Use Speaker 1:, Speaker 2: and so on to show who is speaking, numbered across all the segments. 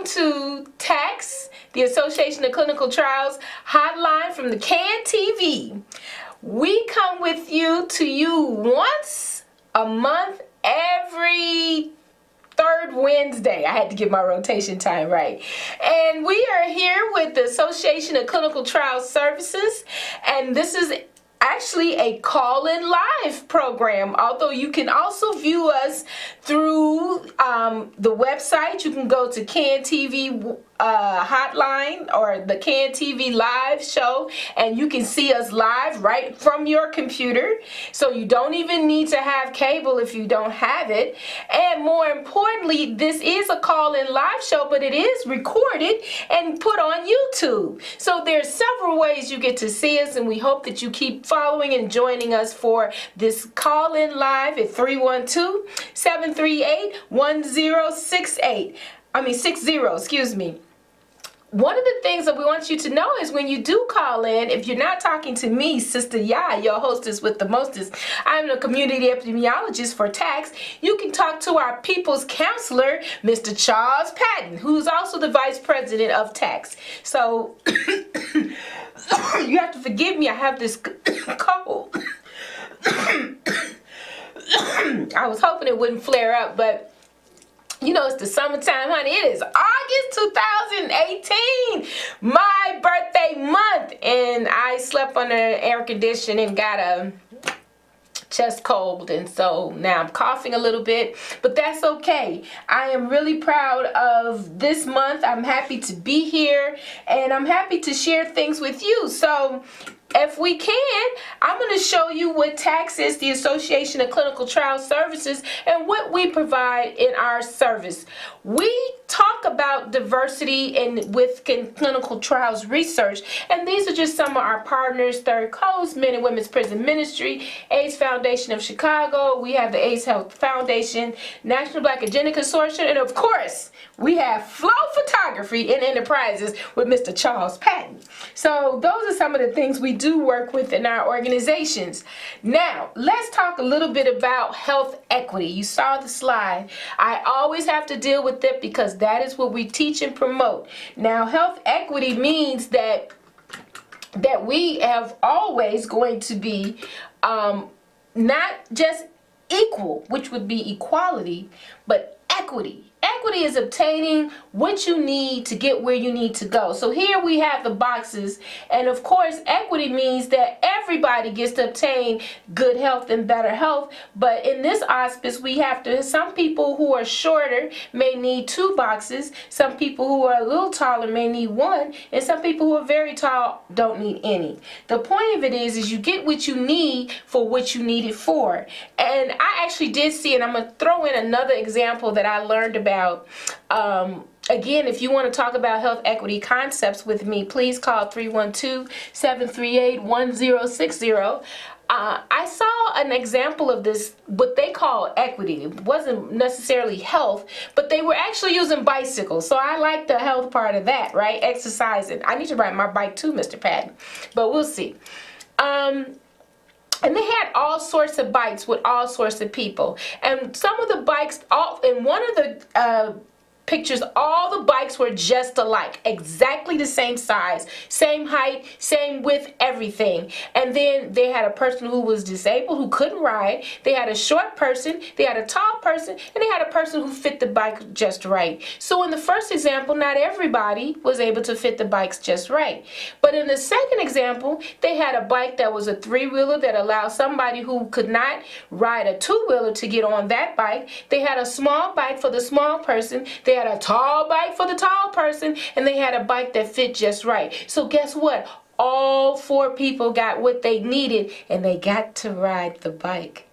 Speaker 1: Welcome to Tacts, the Association of Clinical Trials hotline from the CAN TV. We come with you once a month, every third Wednesday. I had to get my rotation time right. And we are here with the Association of Clinical Trial Services, and this is actually a call-in live program, although you can also view us through the website. You can go to CAN TV hotline or the CAN TV live show, and you can see us live right from your computer. So you don't even need to have cable if you don't have it. And more importantly, this is a call-in live show, but it is recorded and put on YouTube. So there's several ways you get to see us, and we hope that you keep following and joining us for this call-in live at 312-738-1068. 60, excuse me. One of the things that we want you to know is when you do call in, if you're not talking to me, Sister Ya, your hostess with the mostest, I'm a community epidemiologist for Tacts, you can talk to our people's counselor, Mr. Charles Patton, who's also the vice president of Tacts. So you have to forgive me, I have this cold. I was hoping it wouldn't flare up, but you know, it's the summertime, honey. It is August 2018, my birthday month. And I slept under air conditioning and got a chest cold. And so now I'm coughing a little bit, but that's okay. I am really proud of this month. I'm happy to be here, and I'm happy to share things with you. So if we can, I'm going to show you what Tacts is, the Association of Clinical Trial Services, and what we provide in our service. We talk about diversity with clinical trials research, and these are just some of our partners: Third Coast, Men and Women's Prison Ministry, AIDS Foundation of Chicago, we have the AIDS Health Foundation, National Black Agenda Consortium, and of course, we have Flow Photography and Enterprises with Mr. Charles Patton. So those are some of the things we do work with in our organizations. Now, let's talk a little bit about health equity. You saw the slide. I always have to deal with it because that is what we teach and promote. Now, health equity means that we have always going to be not just equal, which would be equality, but equity. Equity is obtaining what you need to get where you need to go. So here we have the boxes, and of course equity means that everybody gets to obtain good health and better health. But in this auspice, we have to, some people who are shorter may need 2 boxes, some people who are a little taller may need 1, and some people who are very tall don't need any. The point of it is you get what you need for what you need it for. And I actually did see, and I'm going to throw in another example that I learned about. Again, if you want to talk about health equity concepts with me, please call 312-738-1060. I saw an example of this, what they call equity. It wasn't necessarily health, but they were actually using bicycles. So I like the health part of that, right? Exercising. I need to ride my bike too, Mr. Patton, but we'll see. And they had all sorts of bikes with all sorts of people. And some of the bikes, in one of the pictures, all the bikes were just alike, exactly the same size, same height, same width, everything. And then they had a person who was disabled who couldn't ride, they had a short person, they had a tall person, and they had a person who fit the bike just right. So in the first example, not everybody was able to fit the bikes just right. But in the second example, they had a bike that was a 3-wheeler that allowed somebody who could not ride a 2-wheeler to get on that bike. They had a small bike for the small person, they had a tall bike for the tall person, and they had a bike that fit just right. So guess what? All 4 people got what they needed, and they got to ride the bike.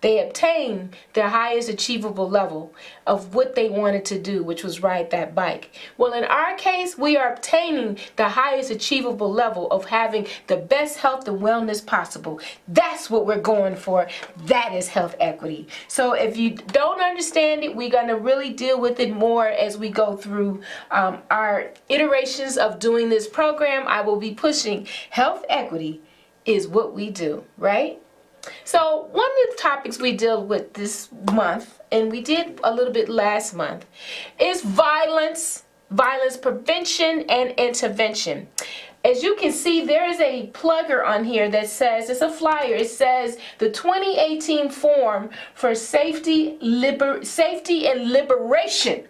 Speaker 1: They obtained their highest achievable level of what they wanted to do, which was ride that bike. Well, in our case, we are obtaining the highest achievable level of having the best health and wellness possible. That's what we're going for. That is health equity. So if you don't understand it, we're going to really deal with it more as we go through our iterations of doing this program. I will be pushing health equity is what we do, right? So one of the topics we deal with this month, and we did a little bit last month, is violence violence prevention and intervention. As you can see, there is a plugger on here that says, it's a flyer, it says the 2018 Forum for Safety and Liberation.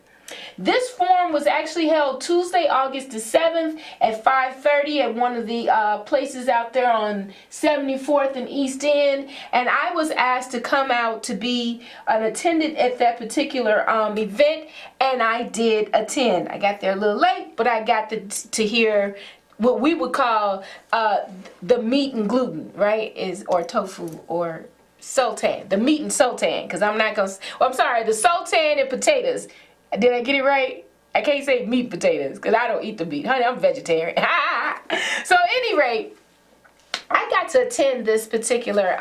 Speaker 1: This forum was actually held Tuesday, August the 7th at 5:30 at one of the places out there on 74th and East End. And I was asked to come out to be an attendant at that particular event, and I did attend. I got there a little late, but I got to hear what we would call the meat and gluten, right? Or tofu or sultan, the meat and sultan, because I'm not gonna, I'm sorry, the sultan and potatoes. Did I get it right? I can't say meat potatoes because I don't eat the meat. Honey, I'm vegetarian. So at any rate, I got to attend this particular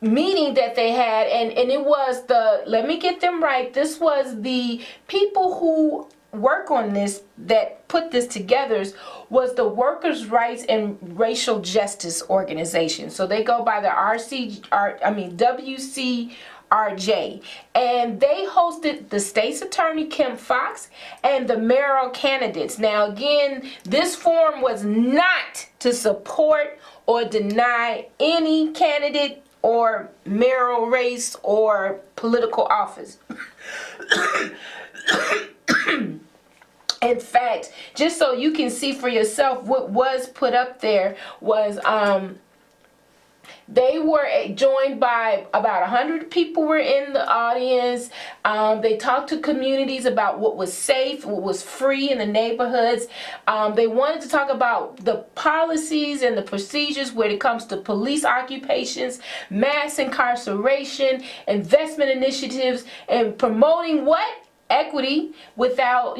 Speaker 1: meeting that they had, and it was let me get them right, this was the people who work on this, that put this together, was the Workers' Rights and Racial Justice Organization. So they go by the WCRJ, and they hosted the state's attorney Kim Foxx and the mayoral candidates. Now again, this forum was not to support or deny any candidate or mayoral race or political office. In fact, just so you can see for yourself, what was put up there was they were joined by about 100 people were in the audience. They talked to communities about what was safe, what was free in the neighborhoods. They wanted to talk about the policies and the procedures when it comes to police occupations, mass incarceration, investment initiatives, and promoting what? Equity, without,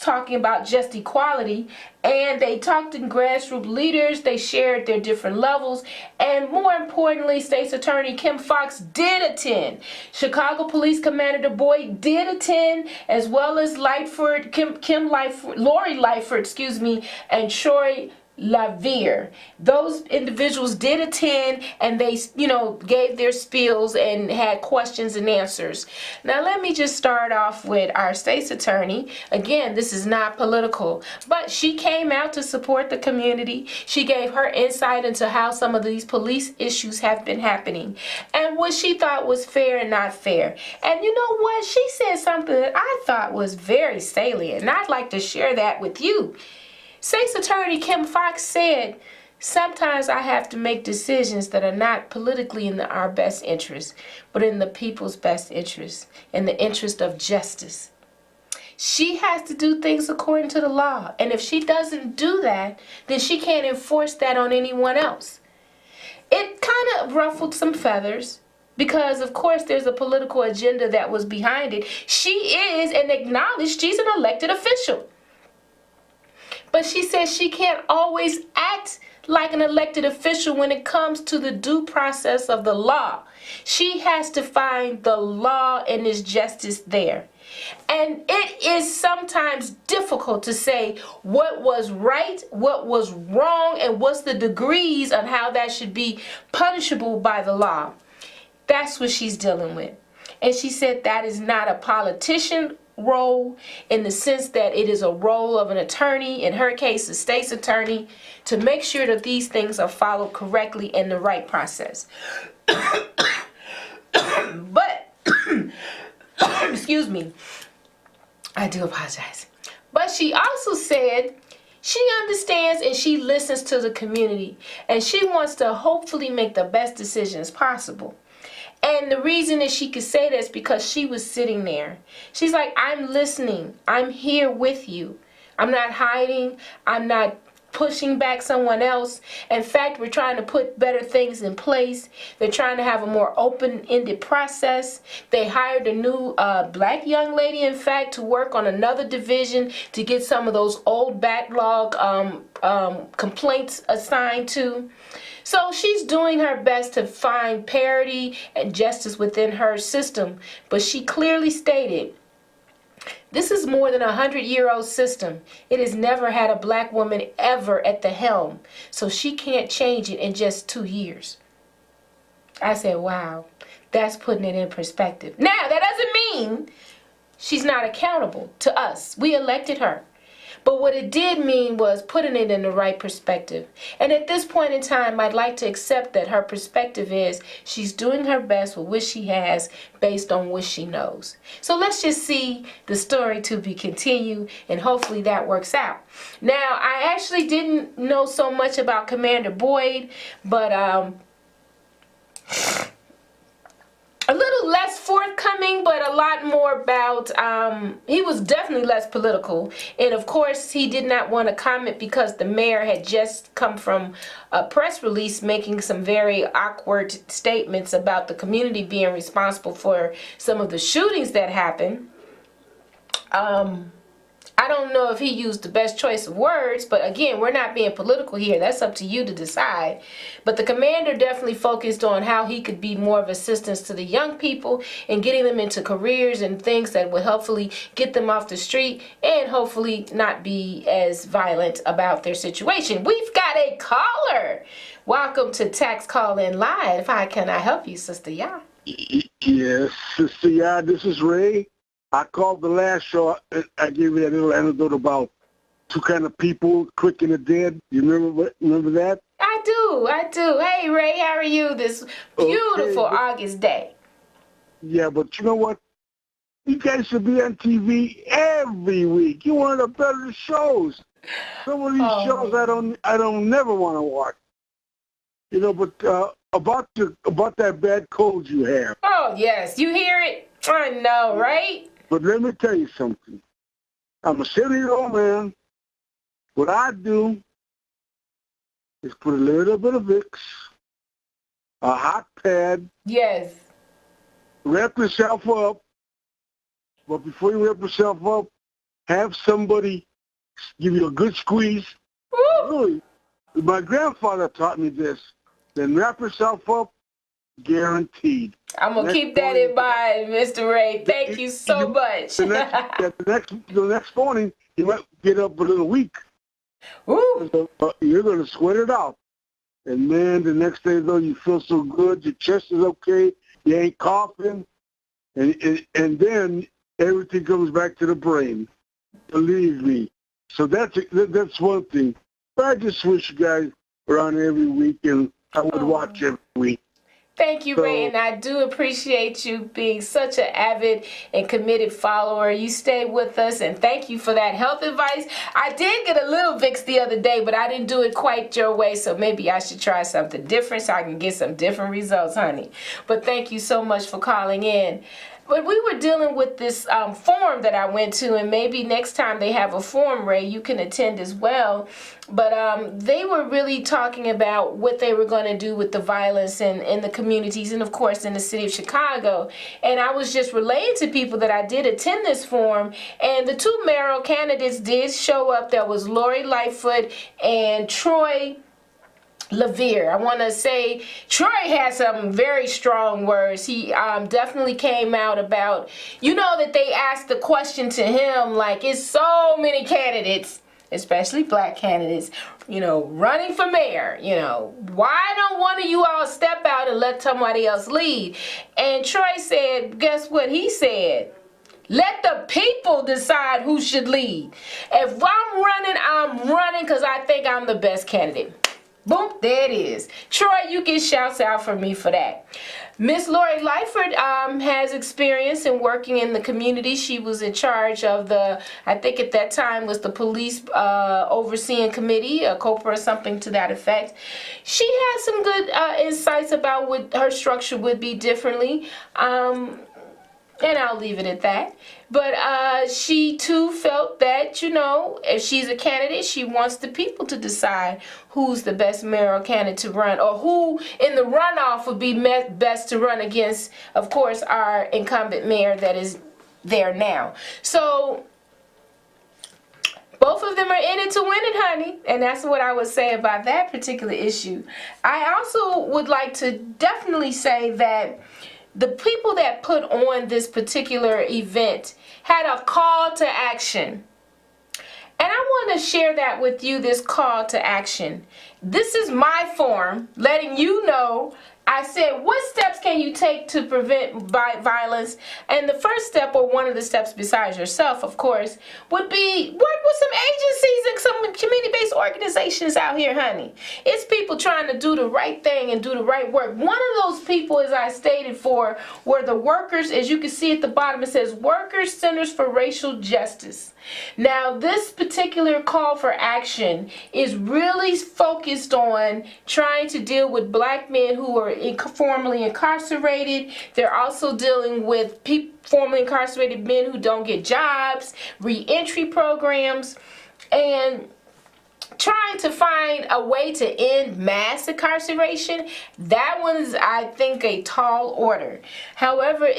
Speaker 1: talking about just equality. And they talked to grassroots leaders. They shared their different levels, and more importantly, State's Attorney Kim Foxx did attend. Chicago Police Commander Du Bois did attend, as well as Lori Lightford, and Troy Lavier. Those individuals did attend, and they, gave their spiels and had questions and answers. Now, let me just start off with our state's attorney. Again, this is not political, but she came out to support the community. She gave her insight into how some of these police issues have been happening and what she thought was fair and not fair. And you know what? She said something that I thought was very salient, and I'd like to share that with you. State's Attorney Kim Foxx said, "Sometimes I have to make decisions that are not politically in our best interest, but in the people's best interest, in the interest of justice." She has to do things according to the law, and if she doesn't do that, then she can't enforce that on anyone else. It kind of ruffled some feathers, because of course there's a political agenda that was behind it. She is, and acknowledged, she's an elected official. But she says she can't always act like an elected official when it comes to the due process of the law. She has to find the law and its justice there. And it is sometimes difficult to say what was right, what was wrong, and what's the degrees on how that should be punishable by the law. That's what she's dealing with. And she said that is not a politician role, in the sense that it is a role of an attorney, in her case a state's attorney, to make sure that these things are followed correctly in the right process. But excuse me, I do apologize. But she also said she understands and she listens to the community, and she wants to hopefully make the best decisions possible. And the reason that she could say this is because she was sitting there. She's like, I'm listening. I'm here with you. I'm not hiding. I'm not pushing back someone else. In fact, we're trying to put better things in place. They're trying to have a more open-ended process. They hired a new black young lady, in fact, to work on another division to get some of those old backlog complaints assigned to. So she's doing her best to find parity and justice within her system. But she clearly stated, this is more than a 100-year-old system. It has never had a black woman ever at the helm. So she can't change it in just 2 years. I said, wow, that's putting it in perspective. Now, that doesn't mean she's not accountable to us. We elected her. But what it did mean was putting it in the right perspective. And at this point in time, I'd like to accept that her perspective is she's doing her best with what she has based on what she knows. So let's just see the story to be continued, and hopefully that works out. Now, I actually didn't know so much about Commander Boyd, but a little less forthcoming, but a lot more about, he was definitely less political. And of course, he did not want to comment because the mayor had just come from a press release making some very awkward statements about the community being responsible for some of the shootings that happened. I don't know if he used the best choice of words, but again, we're not being political here. That's up to you to decide. But the commander definitely focused on how he could be more of assistance to the young people and getting them into careers and things that would hopefully get them off the street and hopefully not be as violent about their situation. We've got a caller. Welcome to Tacts Call In Live. How can I help you, Sister Ya?
Speaker 2: Yes, Sister Ya, this is Ray. I called the last show. I gave you that little anecdote about two kind of people, quick and the dead. You remember that?
Speaker 1: I do. Hey, Ray, how are you this beautiful August day?
Speaker 2: Yeah, but you know what? You guys should be on TV every week. You're one of the better shows. Some of these shows I don't never want to watch. You know, but about that bad cold you have.
Speaker 1: Oh yes, you hear it? I know, right?
Speaker 2: But let me tell you something. I'm a 70-year-old man. What I do is put a little bit of Vicks, a hot pad.
Speaker 1: Yes.
Speaker 2: Wrap yourself up. But before you wrap yourself up, have somebody give you a good squeeze.
Speaker 1: Woo!
Speaker 2: Really, my grandfather taught me this. Then wrap yourself up, guaranteed.
Speaker 1: I'm going to keep that in mind, Mr. Ray. Thank you so much.
Speaker 2: The next morning, you might get up a little weak.
Speaker 1: Ooh.
Speaker 2: You're going to sweat it out. And, man, the next day, though, you feel so good. Your chest is okay. You ain't coughing. And then everything comes back to the brain. Believe me. So that's one thing. But I just wish you guys were on every week, and I would watch every week.
Speaker 1: Thank you, Ray, and I do appreciate you being such an avid and committed follower. You stay with us, and thank you for that health advice. I did get a little Vicks the other day, but I didn't do it quite your way, so maybe I should try something different so I can get some different results, honey. But thank you so much for calling in. But we were dealing with this forum that I went to, and maybe next time they have a forum, Ray, you can attend as well. But they were really talking about what they were going to do with the violence in the communities and, of course, in the city of Chicago. And I was just relaying to people that I did attend this forum, and the two mayoral candidates did show up. There was Lori Lightfoot and Troy LeVere. I want to say Troy had some very strong words. He definitely came out about, you know, that they asked the question to him, like, it's so many candidates, especially black candidates, you know, running for mayor, you know, why don't one of you all step out and let somebody else lead? And Troy said, guess what he said? Let the people decide who should lead. If I'm running because I think I'm the best candidate. Boom, there it is. Troy, you get shouts out for me for that. Miss Lori Lightfoot has experience in working in the community. She was in charge of the, I think at that time was the police overseeing committee, a COPA or something to that effect. She has some good insights about what her structure would be differently. And I'll leave it at that. But she too felt that, you know, if she's a candidate, she wants the people to decide who's the best mayoral candidate to run, or who in the runoff would be best to run against, of course, our incumbent mayor that is there now. So both of them are in it to win it, honey. And that's what I would say about that particular issue. I also would like to definitely say that the people that put on this particular event had a call to action. And I want to share that with you, this call to action. This is my form letting you know I said, what steps can you take to prevent violence? And the first step, or one of the steps besides yourself, of course, would be work with some agencies and some community-based organizations out here, honey. It's people trying to do the right thing and do the right work. One of those people, as I stated for, were the workers. As you can see at the bottom, it says Workers Centers for Racial Justice. Now, this particular call for action is really focused on trying to deal with black men who are formerly incarcerated. They're also dealing with formerly incarcerated men who don't get jobs, reentry programs, and trying to find a way to end mass incarceration. That one is, I think, a tall order. However,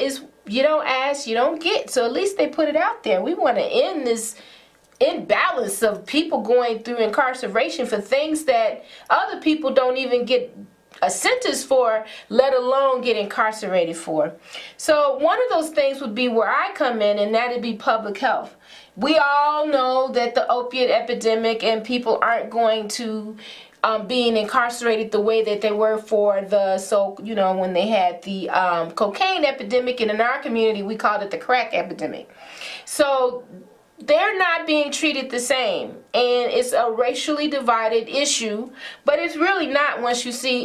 Speaker 1: you don't ask, you don't get. So at least they put it out there. We want to end this imbalance of people going through incarceration for things that other people don't even get a sentence for, let alone get incarcerated for. So one of those things would be where I come in, and that'd be public health. We all know that the opiate epidemic, and people aren't going to being incarcerated the way that they were for when they had the cocaine epidemic, and in our community we called it the crack epidemic. So they're not being treated the same, and it's a racially divided issue, but it's really not. Once you see,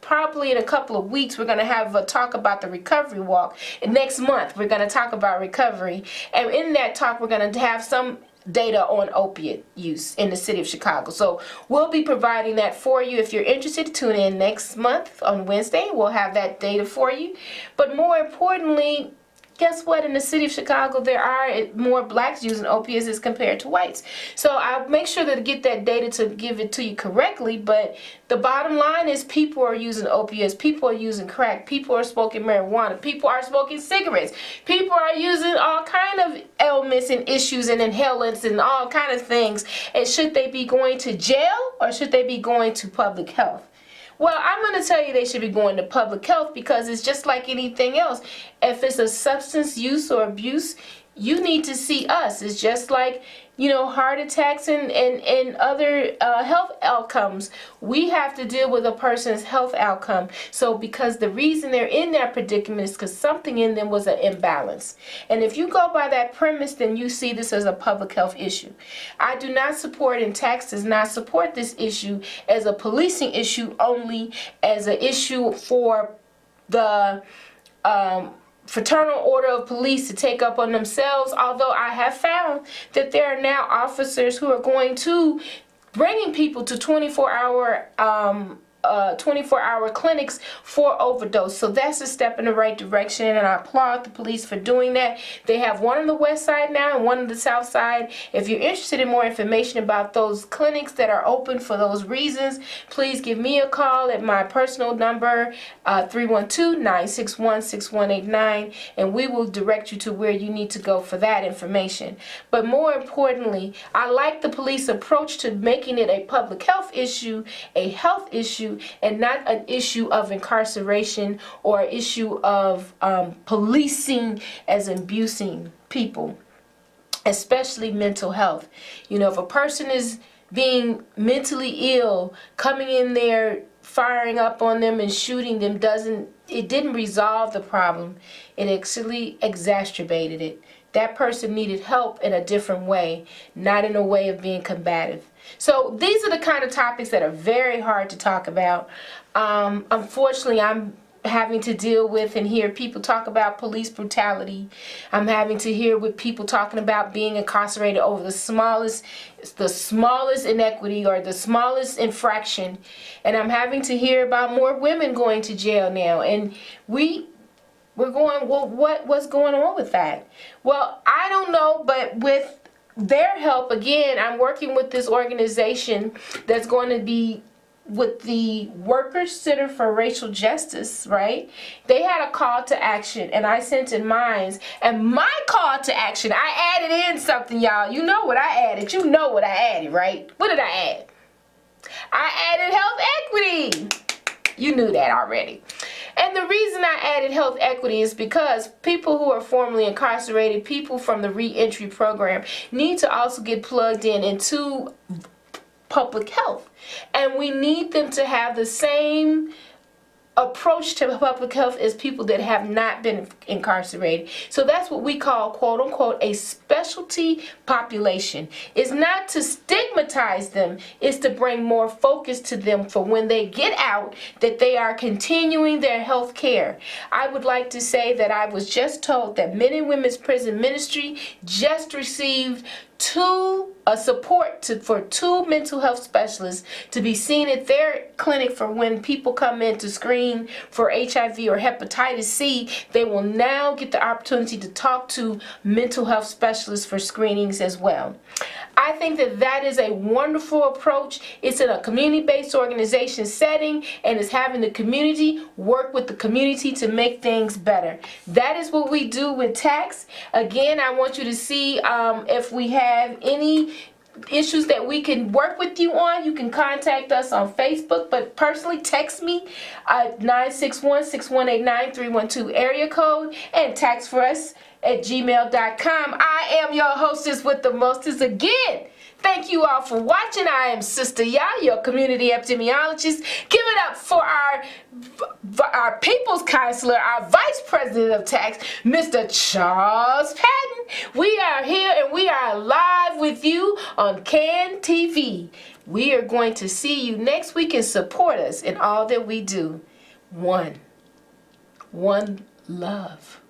Speaker 1: probably in a couple of weeks, we're going to have a talk about the recovery walk. And next month, we're going to talk about recovery, and in that talk, we're going to have some data on opiate use in the city of Chicago. So we'll be providing that for you. If you're interested, tune in next month on Wednesday. We'll have that data for you. But more importantly, guess what? In the city of Chicago, there are more blacks using opiates as compared to whites. So I'll make sure to get that data to give it to you correctly. But the bottom line is people are using opiates. People are using crack. People are smoking marijuana. People are smoking cigarettes. People are using all kind of ailments and issues and inhalants and all kind of things. And should they be going to jail, or should they be going to public health? Well, I'm going to tell you they should be going to public health, because it's just like anything else. If it's a substance use or abuse, you need to see us. It's just like, heart attacks and other health outcomes. We have to deal with a person's health outcome. So because the reason they're in that predicament is because something in them was an imbalance. And if you go by that premise, then you see this as a public health issue. I do not support, and Tacts does not support this issue as a policing issue, only as an issue for the Fraternal Order of Police to take up on themselves, although I have found that there are now officers who are going to bringing people to 24-hour clinics for overdose. So that's a step in the right direction, and I applaud the police for doing that. They have one on the west side now and one on the south side. If you're interested in more information about those clinics that are open for those reasons, please give me a call at my personal number, 312-961-6189, and we will direct you to where you need to go for that information. But more importantly, I like the police approach to making it a public health issue, a health issue, and not an issue of incarceration or issue of policing as abusing people, especially mental health. If a person is being mentally ill, coming in there, firing up on them and shooting them didn't resolve the problem. It actually exacerbated it. That person needed help in a different way, not in a way of being combative. So these are the kind of topics that are very hard to talk about. Unfortunately, I'm having to deal with and hear people talk about police brutality. I'm having to hear with people talking about being incarcerated over the smallest inequity or the smallest infraction. And I'm having to hear about more women going to jail now. And we're going, well, what's going on with that? Well, I don't know, but with their help, again, I'm working with this organization that's going to be with the Workers Center for Racial Justice, right? They had a call to action, and I sent in mine. And my call to action, I added in something, y'all. You know what I added. You know what I added, right? What did I add? I added health equity. You knew that already. And the reason I added health equity is because people who are formerly incarcerated, people from the reentry program, need to also get plugged into public health. And we need them to have the same approach to public health is people that have not been incarcerated. So that's what we call, quote unquote, a specialty population. It's not to stigmatize them, it's to bring more focus to them for when they get out, that they are continuing their health care. I would like to say that I was just told that Men and Women's Prison Ministry just received support for 2 mental health specialists to be seen at their clinic for when people come in to screen for HIV or hepatitis C. They will now get the opportunity to talk to mental health specialists for screenings as well. I think that that is a wonderful approach. It's in a community-based organization setting, and it's having the community work with the community to make things better. That is what we do with Tacts. Again, I want you to see if we have any issues that we can work with you on. You can contact us on Facebook, but personally text me at 961-6189-312 area code and Tacts for us at gmail.com. I am your hostess with the mostest again. Thank you all for watching. I am Sister Ya, your community epidemiologist. Give it up for our people's counselor, our vice president of Tacts, Mr. Charles Patton. We are here and we are live with you on CAN TV. We are going to see you next week and support us in all that we do. One love.